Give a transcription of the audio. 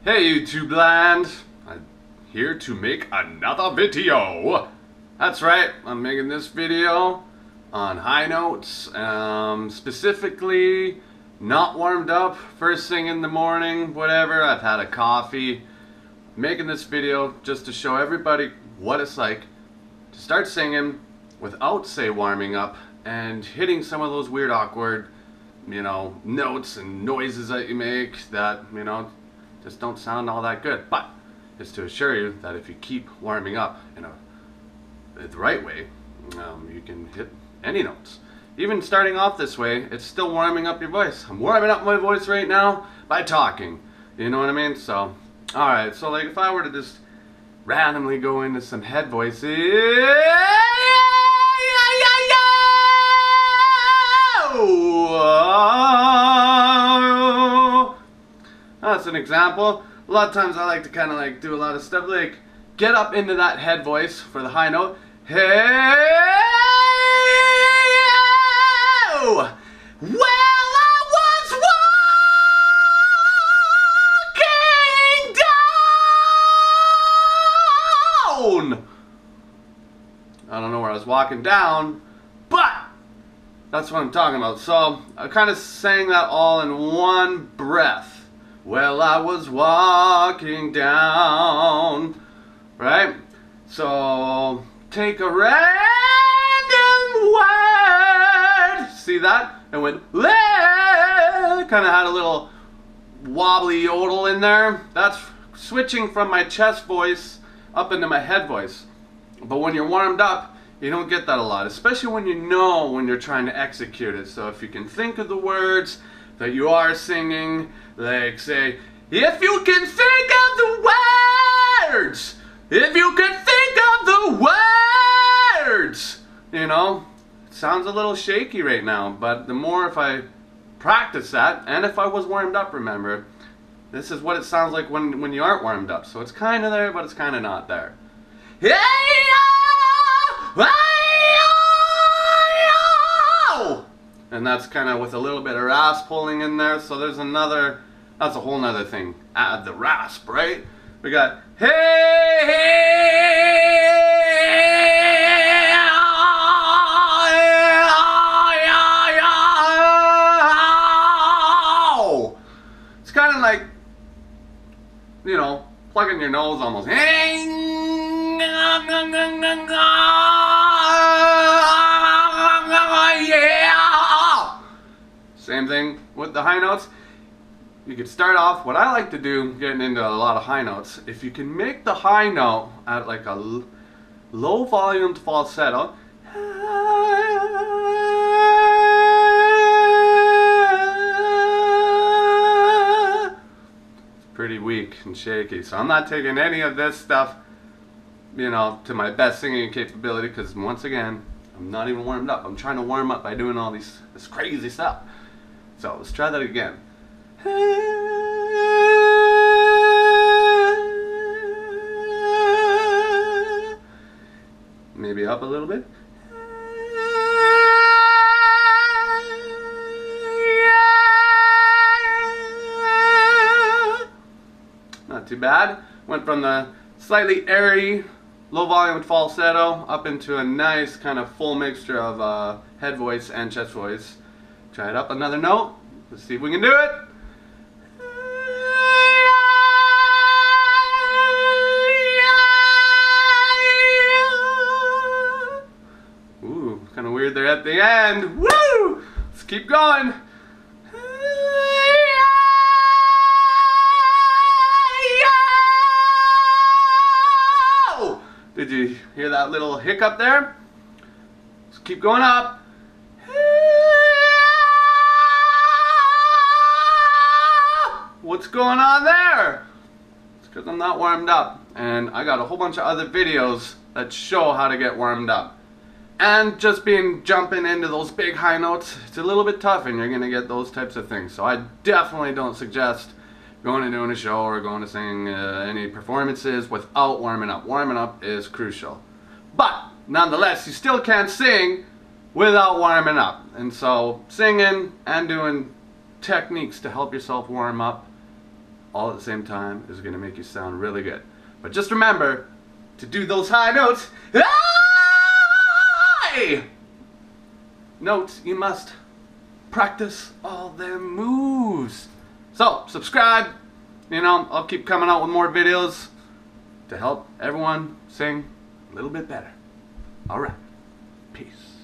Hey YouTube land, I'm here to make another video. That's right, I'm making this video on high notes, specifically not warmed up, first thing in the morning, whatever, I've had a coffee. Making this video just to show everybody what it's like to start singing without, say, warming up and hitting some of those weird, awkward, notes and noises that you make that, just don't sound all that good. But it's to assure you that if you keep warming up in the right way, you can hit any notes. Even starting off this way, it's still warming up your voice. I'm warming up my voice right now by talking. You know what I mean? So, alright, so like if I were to just randomly go into some head voices. That's an example. A lot of times I like to kind of like do a lot of stuff like get up into that head voice for the high note. Hey, well, I was walking down. I don't know where I was walking down, but that's what I'm talking about. So I kind of sang that all in one breath. Well, I was walking down, right? So take a random word. See that? And went, kind of had a little wobbly yodel in there. That's switching from my chest voice up into my head voice. But when you're warmed up, you don't get that a lot, especially when when you're trying to execute it. So if you can think of the words that you are singing, like say, if you can think of the words, if you can think of the words, it sounds a little shaky right now, but the more if I practice that, and if I was warmed up, remember, this is what it sounds like when you aren't warmed up. So it's kind of there, but it's kind of not there. And that's kind of with a little bit of rasp pulling in there. So there's another, that's a whole nother thing. Add the rasp, right? We got hey, it's kind of like, plugging your nose almost. Same thing with the high notes. You could start off, what I like to do, getting into a lot of high notes, if you can make the high note at like a low volumed falsetto, it's pretty weak and shaky. So I'm not taking any of this stuff, to my best singing capability, because once again, I'm not even warmed up. I'm trying to warm up by doing all this crazy stuff. So let's try that again. Maybe up a little bit. Not too bad. Went from the slightly airy, low volume falsetto up into a nice kind of full mixture of head voice and chest voice. Try it up another note. Let's see if we can do it. Ooh, kind of weird there at the end. Woo! Let's keep going. Did you hear that little hiccup there? Let's keep going up. What's going on there? It's because I'm not warmed up, and I got a whole bunch of other videos that show how to get warmed up. And just jumping into those big high notes, it's a little bit tough, and you're gonna get those types of things. So I definitely don't suggest going and doing a show or going to sing any performances without warming up. Warming up is crucial. But nonetheless, you still can't sing without warming up. And so singing and doing techniques to help yourself warm up all at the same time is going to make you sound really good. But just remember to do those high notes. Notes, you must practice all them moves. So, subscribe. You know, I'll keep coming out with more videos to help everyone sing a little bit better. Alright, peace.